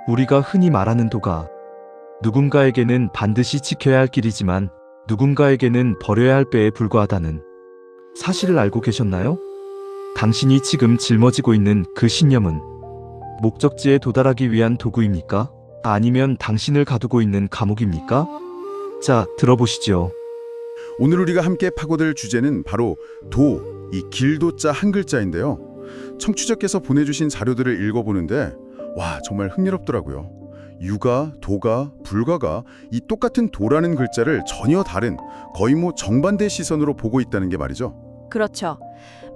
우리가 흔히 말하는 도가 누군가에게는 반드시 지켜야 할 길이지만 누군가에게는 버려야 할 배에 불과하다는 사실을 알고 계셨나요? 당신이 지금 짊어지고 있는 그 신념은 목적지에 도달하기 위한 도구입니까? 아니면 당신을 가두고 있는 감옥입니까? 자, 들어보시죠. 오늘 우리가 함께 파고들 주제는 바로 도, 이 길도자 한 글자인데요. 청취자께서 보내주신 자료들을 읽어보는데 와, 정말 흥미롭더라고요. 유가, 도가, 불가가 이 똑같은 도라는 글자를 전혀 다른 거의 정반대 시선으로 보고 있다는 게 말이죠. 그렇죠.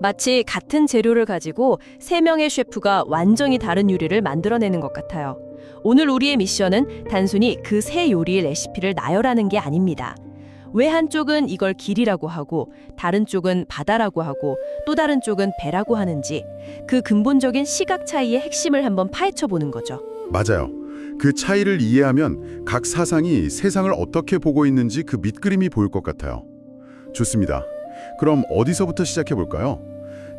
마치 같은 재료를 가지고 세 명의 셰프가 완전히 다른 요리를 만들어내는 것 같아요. 오늘 우리의 미션은 단순히 그 세 요리의 레시피를 나열하는 게 아닙니다. 왜 한쪽은 이걸 길이라고 하고 다른 쪽은 바다라고 하고 또 다른 쪽은 배라고 하는지 그 근본적인 시각 차이의 핵심을 한번 파헤쳐 보는 거죠. 맞아요. 그 차이를 이해하면 각 사상이 세상을 어떻게 보고 있는지 그 밑그림이 보일 것 같아요. 좋습니다. 그럼 어디서부터 시작해 볼까요?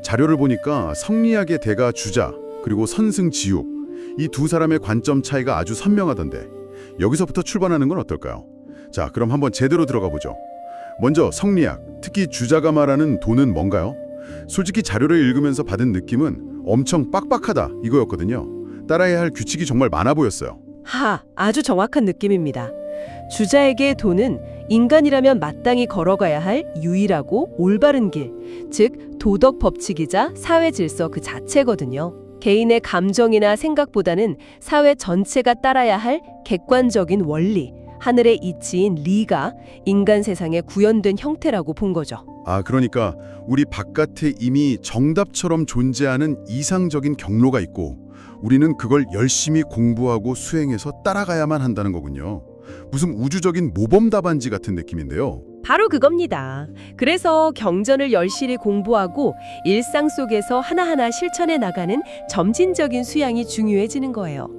자료를 보니까 성리학의 대가 주자 그리고 선승 지육 이 두 사람의 관점 차이가 아주 선명하던데 여기서부터 출발하는 건 어떨까요? 자, 그럼 한번 제대로 들어가 보죠. 먼저 성리학, 특히 주자가 말하는 도는 뭔가요? 솔직히 자료를 읽으면서 받은 느낌은 엄청 빡빡하다 이거였거든요. 따라야 할 규칙이 정말 많아 보였어요. 아주 정확한 느낌입니다. 주자에게 도는 인간이라면 마땅히 걸어가야 할 유일하고 올바른 길, 즉 도덕 법칙이자 사회 질서 그 자체거든요. 개인의 감정이나 생각보다는 사회 전체가 따라야 할 객관적인 원리, 하늘의 이치인 리가 인간 세상에 구현된 형태라고 본 거죠. 그러니까 우리 바깥에 이미 정답처럼 존재하는 이상적인 경로가 있고 우리는 그걸 열심히 공부하고 수행해서 따라가야만 한다는 거군요. 무슨 우주적인 모범 답안지 같은 느낌인데요. 바로 그겁니다. 그래서 경전을 열심히 공부하고 일상 속에서 하나하나 실천해 나가는 점진적인 수양이 중요해지는 거예요.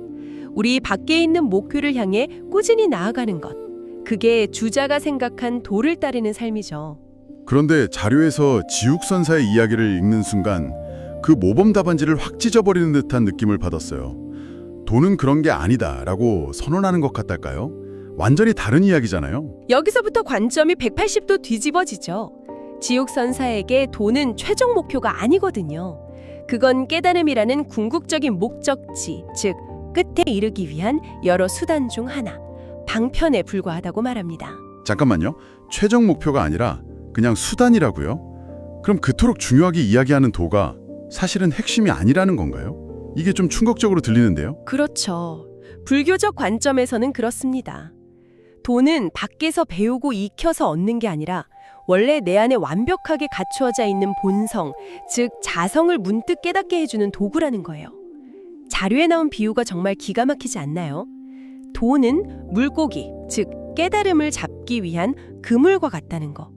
우리 밖에 있는 목표를 향해 꾸준히 나아가는 것. 그게 주자가 생각한 도를 따르는 삶이죠. 그런데 자료에서 지육선사의 이야기를 읽는 순간 그 모범 답안지를 확 찢어버리는 듯한 느낌을 받았어요. 도는 그런 게 아니다라고 선언하는 것 같달까요? 완전히 다른 이야기잖아요. 여기서부터 관점이 180도 뒤집어지죠. 지옥선사에게 도는 최종 목표가 아니거든요. 그건 깨달음이라는 궁극적인 목적지, 즉 끝에 이르기 위한 여러 수단 중 하나, 방편에 불과하다고 말합니다. 잠깐만요. 최종 목표가 아니라 그냥 수단이라고요? 그럼 그토록 중요하게 이야기하는 도가 사실은 핵심이 아니라는 건가요? 이게 좀 충격적으로 들리는데요. 그렇죠. 불교적 관점에서는 그렇습니다. 도는 밖에서 배우고 익혀서 얻는 게 아니라 원래 내 안에 완벽하게 갖추어져 있는 본성, 즉 자성을 문득 깨닫게 해주는 도구라는 거예요. 자료에 나온 비유가 정말 기가 막히지 않나요? 도는 물고기, 즉 깨달음을 잡기 위한 그물과 같다는 거.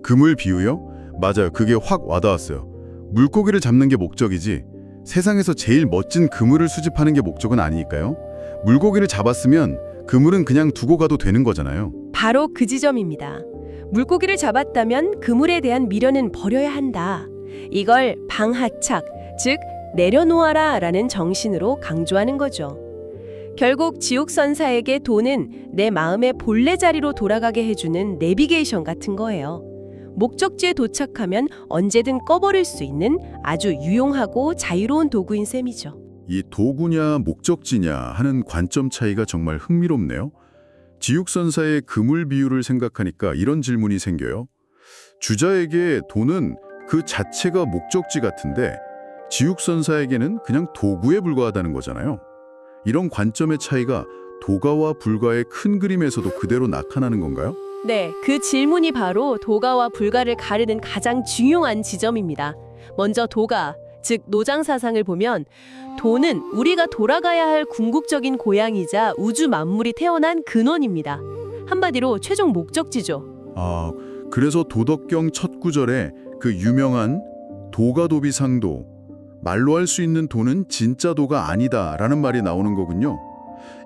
그물 비유요? 맞아요. 그게 확 와닿았어요. 물고기를 잡는 게 목적이지 세상에서 제일 멋진 그물을 수집하는 게 목적은 아니니까요. 물고기를 잡았으면 그물은 그냥 두고 가도 되는 거잖아요. 바로 그 지점입니다. 물고기를 잡았다면 그물에 대한 미련은 버려야 한다. 이걸 방하착, 즉 내려놓아라 라는 정신으로 강조하는 거죠. 결국 지옥선사에게 도는 내 마음의 본래 자리로 돌아가게 해주는 내비게이션 같은 거예요. 목적지에 도착하면 언제든 꺼버릴 수 있는 아주 유용하고 자유로운 도구인 셈이죠. 이 도구냐 목적지냐 하는 관점 차이가 정말 흥미롭네요. 지육선사의 그물 비유를 생각하니까 이런 질문이 생겨요. 주자에게 도는 그 자체가 목적지 같은데 지육선사에게는 그냥 도구에 불과하다는 거잖아요. 이런 관점의 차이가 도가와 불가의 큰 그림에서도 그대로 나타나는 건가요? 네, 그 질문이 바로 도가와 불가를 가르는 가장 중요한 지점입니다. 먼저 도가, 즉 노장 사상을 보면 도는 우리가 돌아가야 할 궁극적인 고향이자 우주 만물이 태어난 근원입니다. 한마디로 최종 목적지죠. 그래서 도덕경 첫 구절에 그 유명한 도가도비상도, 말로 할 수 있는 도는 진짜 도가 아니다라는 말이 나오는 거군요.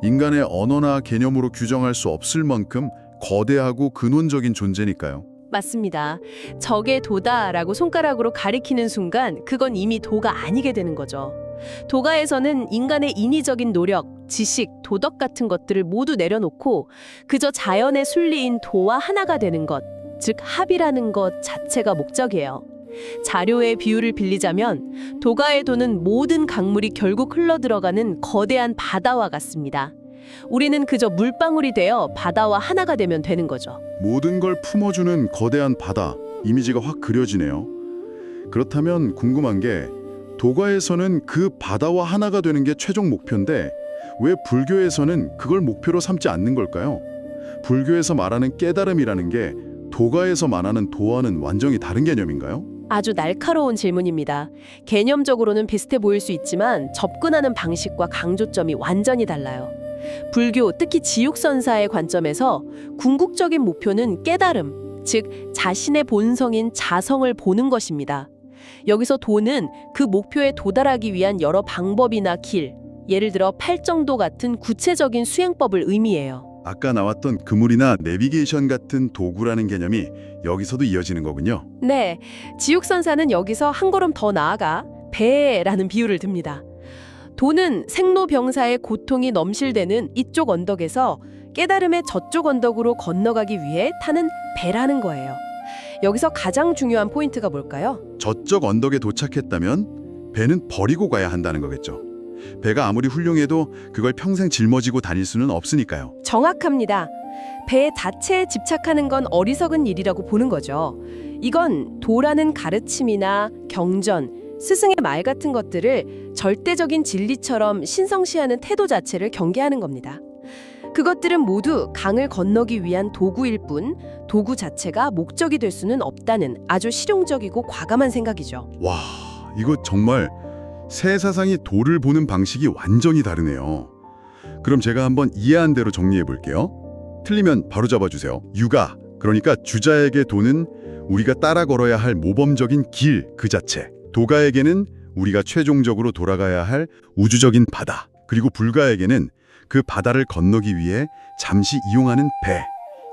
인간의 언어나 개념으로 규정할 수 없을 만큼 거대하고 근원적인 존재니까요. 맞습니다. 저게 도다라고 손가락으로 가리키는 순간 그건 이미 도가 아니게 되는 거죠. 도가에서는 인간의 인위적인 노력, 지식, 도덕 같은 것들을 모두 내려놓고 그저 자연의 순리인 도와 하나가 되는 것, 즉 합이라는 것 자체가 목적이에요. 자료의 비유를 빌리자면 도가의 도는 모든 강물이 결국 흘러들어가는 거대한 바다와 같습니다. 우리는 그저 물방울이 되어 바다와 하나가 되면 되는 거죠. 모든 걸 품어주는 거대한 바다, 이미지가 확 그려지네요. 그렇다면 궁금한 게 도가에서는 그 바다와 하나가 되는 게 최종 목표인데 왜 불교에서는 그걸 목표로 삼지 않는 걸까요? 불교에서 말하는 깨달음이라는 게 도가에서 말하는 도와는 완전히 다른 개념인가요? 아주 날카로운 질문입니다. 개념적으로는 비슷해 보일 수 있지만 접근하는 방식과 강조점이 완전히 달라요. 불교, 특히 지육선사의 관점에서 궁극적인 목표는 깨달음, 즉 자신의 본성인 자성을 보는 것입니다. 여기서 도는 그 목표에 도달하기 위한 여러 방법이나 길, 예를 들어 팔정도 같은 구체적인 수행법을 의미해요. 아까 나왔던 그물이나 내비게이션 같은 도구라는 개념이 여기서도 이어지는 거군요. 네, 지육선사는 여기서 한 걸음 더 나아가 배라는 비유를 듭니다. 도는 생로병사의 고통이 넘실대는 이쪽 언덕에서 깨달음의 저쪽 언덕으로 건너가기 위해 타는 배라는 거예요. 여기서 가장 중요한 포인트가 뭘까요? 저쪽 언덕에 도착했다면 배는 버리고 가야 한다는 거겠죠. 배가 아무리 훌륭해도 그걸 평생 짊어지고 다닐 수는 없으니까요. 정확합니다. 배 자체에 집착하는 건 어리석은 일이라고 보는 거죠. 이건 도라는 가르침이나 경전, 스승의 말 같은 것들을 절대적인 진리처럼 신성시하는 태도 자체를 경계하는 겁니다. 그것들은 모두 강을 건너기 위한 도구일 뿐 도구 자체가 목적이 될 수는 없다는 아주 실용적이고 과감한 생각이죠. 와, 이거 정말 새 사상이 도를 보는 방식이 완전히 다르네요. 그럼 제가 한번 이해한 대로 정리해 볼게요. 틀리면 바로 잡아주세요. 유가, 그러니까 주자에게 도는 우리가 따라 걸어야 할 모범적인 길 그 자체. 도가에게는 우리가 최종적으로 돌아가야 할 우주적인 바다. 그리고 불가에게는 그 바다를 건너기 위해 잠시 이용하는 배.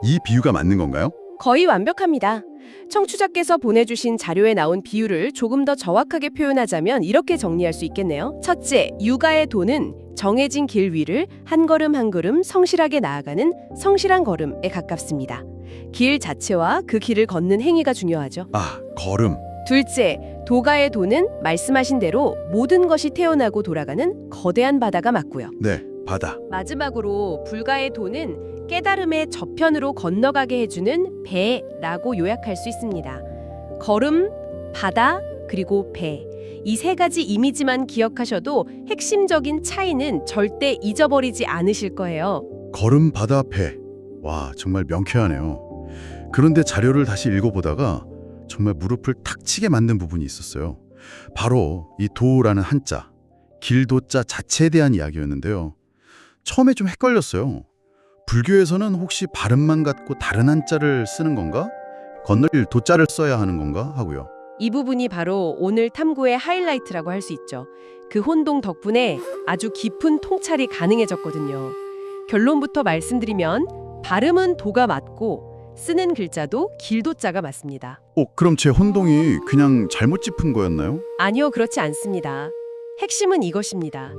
이 비유가 맞는 건가요? 거의 완벽합니다. 청취자께서 보내주신 자료에 나온 비유를 조금 더 정확하게 표현하자면 이렇게 정리할 수 있겠네요. 첫째, 유가의 도는 정해진 길 위를 한 걸음 한 걸음 성실하게 나아가는 성실한 걸음에 가깝습니다. 길 자체와 그 길을 걷는 행위가 중요하죠. 아, 걸음. 둘째, 도가의 도는 말씀하신 대로 모든 것이 태어나고 돌아가는 거대한 바다가 맞고요. 네, 바다. 마지막으로 불가의 도는 깨달음의 저편으로 건너가게 해주는 배라고 요약할 수 있습니다. 걸음, 바다, 그리고 배. 이 세 가지 이미지만 기억하셔도 핵심적인 차이는 절대 잊어버리지 않으실 거예요. 걸음, 바다, 배. 와, 정말 명쾌하네요. 그런데 자료를 다시 읽어보다가 정말 무릎을 탁 치게 만든 부분이 있었어요. 바로 이 도라는 한자, 길도자 자체에 대한 이야기였는데요. 처음에 좀 헷갈렸어요. 불교에서는 혹시 발음만 같고 다른 한자를 쓰는 건가? 건널 도자를 써야 하는 건가? 하고요. 이 부분이 바로 오늘 탐구의 하이라이트라고 할 수 있죠. 그 혼동 덕분에 아주 깊은 통찰이 가능해졌거든요. 결론부터 말씀드리면 발음은 도가 맞고 쓰는 글자도 길도자가 맞습니다. 그럼 제 혼동이 그냥 잘못 짚은 거였나요? 아니요, 그렇지 않습니다. 핵심은 이것입니다.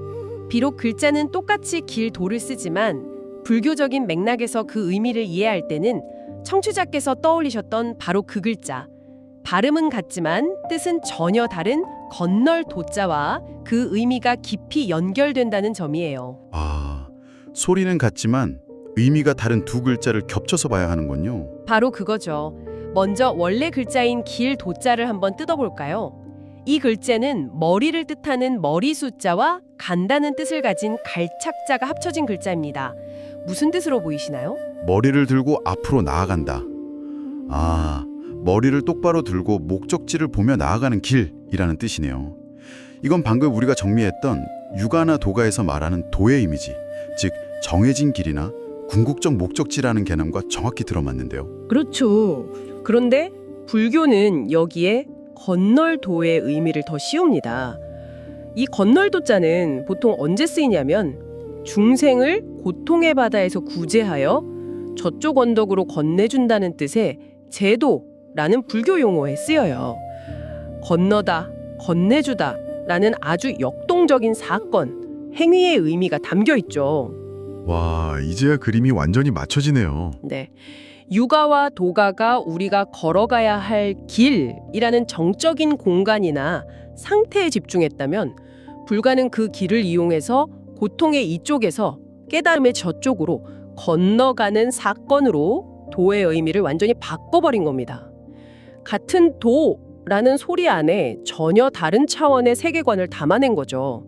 비록 글자는 똑같이 길도를 쓰지만 불교적인 맥락에서 그 의미를 이해할 때는 청취자께서 떠올리셨던 바로 그 글자, 발음은 같지만 뜻은 전혀 다른 건널 도자와 그 의미가 깊이 연결된다는 점이에요. 아, 소리는 같지만 의미가 다른 두 글자를 겹쳐서 봐야 하는군요. 바로 그거죠. 먼저 원래 글자인 길 도자를 한번 뜯어볼까요? 이 글자는 머리를 뜻하는 머리 숫자와 간다는 뜻을 가진 갈착자가 합쳐진 글자입니다. 무슨 뜻으로 보이시나요? 머리를 들고 앞으로 나아간다. 아, 머리를 똑바로 들고 목적지를 보며 나아가는 길이라는 뜻이네요. 이건 방금 우리가 정리했던 유가나 도가에서 말하는 도의 이미지, 즉 정해진 길이나 궁극적 목적지라는 개념과 정확히 들어맞는데요. 그렇죠. 그런데 불교는 여기에 건널도의 의미를 더 씌웁니다. 이 건널도자는 보통 언제 쓰이냐면 중생을 고통의 바다에서 구제하여 저쪽 언덕으로 건네준다는 뜻의 제도라는 불교 용어에 쓰여요. 건너다, 건네주다 라는 아주 역동 결정적인 사건, 행위의 의미가 담겨 있죠. 와, 이제야 그림이 완전히 맞춰지네요. 네. 유가와 도가가 우리가 걸어가야 할 길이라는 정적인 공간이나 상태에 집중했다면 불가는 그 길을 이용해서 고통의 이쪽에서 깨달음의 저쪽으로 건너가는 사건으로 도의 의미를 완전히 바꿔버린 겁니다. 같은 도라는 소리 안에 전혀 다른 차원의 세계관을 담아낸 거죠.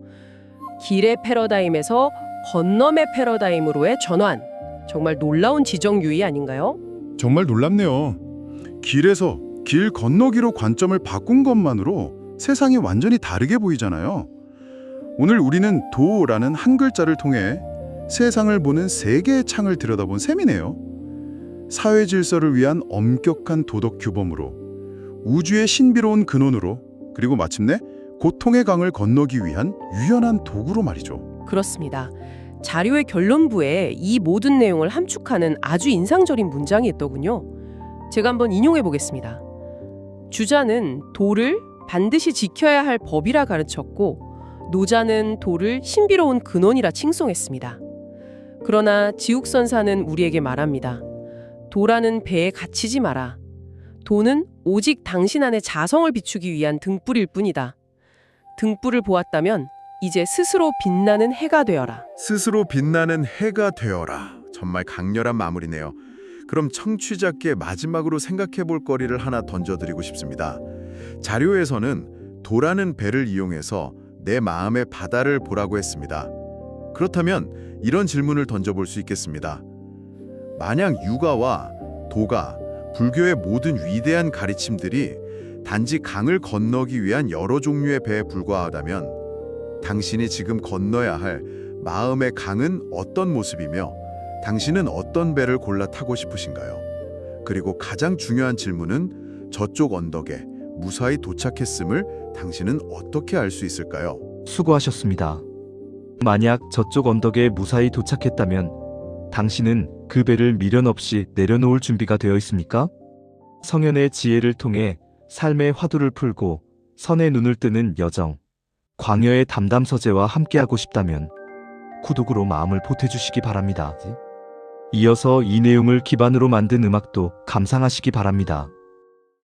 길의 패러다임에서 건너의 패러다임으로의 전환. 정말 놀라운 지정유의 아닌가요? 정말 놀랍네요. 길에서 길 건너기로 관점을 바꾼 것만으로 세상이 완전히 다르게 보이잖아요. 오늘 우리는 도라는 한 글자를 통해 세상을 보는 세 개의 창을 들여다본 셈이네요. 사회 질서를 위한 엄격한 도덕 규범으로, 우주의 신비로운 근원으로, 그리고 마침내 고통의 강을 건너기 위한 유연한 도구로 말이죠. 그렇습니다. 자료의 결론부에 이 모든 내용을 함축하는 아주 인상적인 문장이 있더군요. 제가 한번 인용해 보겠습니다. 주자는 도를 반드시 지켜야 할 법이라 가르쳤고 노자는 도를 신비로운 근원이라 칭송했습니다. 그러나 지옥선사는 우리에게 말합니다. 도라는 배에 갇히지 마라. 도는 오직 당신 안의 자성을 비추기 위한 등불일 뿐이다. 등불을 보았다면 이제 스스로 빛나는 해가 되어라. 스스로 빛나는 해가 되어라. 정말 강렬한 마무리네요. 그럼 청취자께 마지막으로 생각해 볼 거리를 하나 던져드리고 싶습니다. 자료에서는 도라는 배를 이용해서 내 마음의 바다를 보라고 했습니다. 그렇다면 이런 질문을 던져볼 수 있겠습니다. 만약 유가와 도가 불교의 모든 위대한 가르침들이 단지 강을 건너기 위한 여러 종류의 배에 불과하다면 당신이 지금 건너야 할 마음의 강은 어떤 모습이며 당신은 어떤 배를 골라 타고 싶으신가요? 그리고 가장 중요한 질문은 저쪽 언덕에 무사히 도착했음을 당신은 어떻게 알 수 있을까요? 수고하셨습니다. 만약 저쪽 언덕에 무사히 도착했다면 당신은 그 배를 미련 없이 내려놓을 준비가 되어 있습니까? 성현의 지혜를 통해 삶의 화두를 풀고 선의 눈을 뜨는 여정, 광야의 담담 서재와 함께하고 싶다면 구독으로 마음을 보태주시기 바랍니다. 이어서 이 내용을 기반으로 만든 음악도 감상하시기 바랍니다.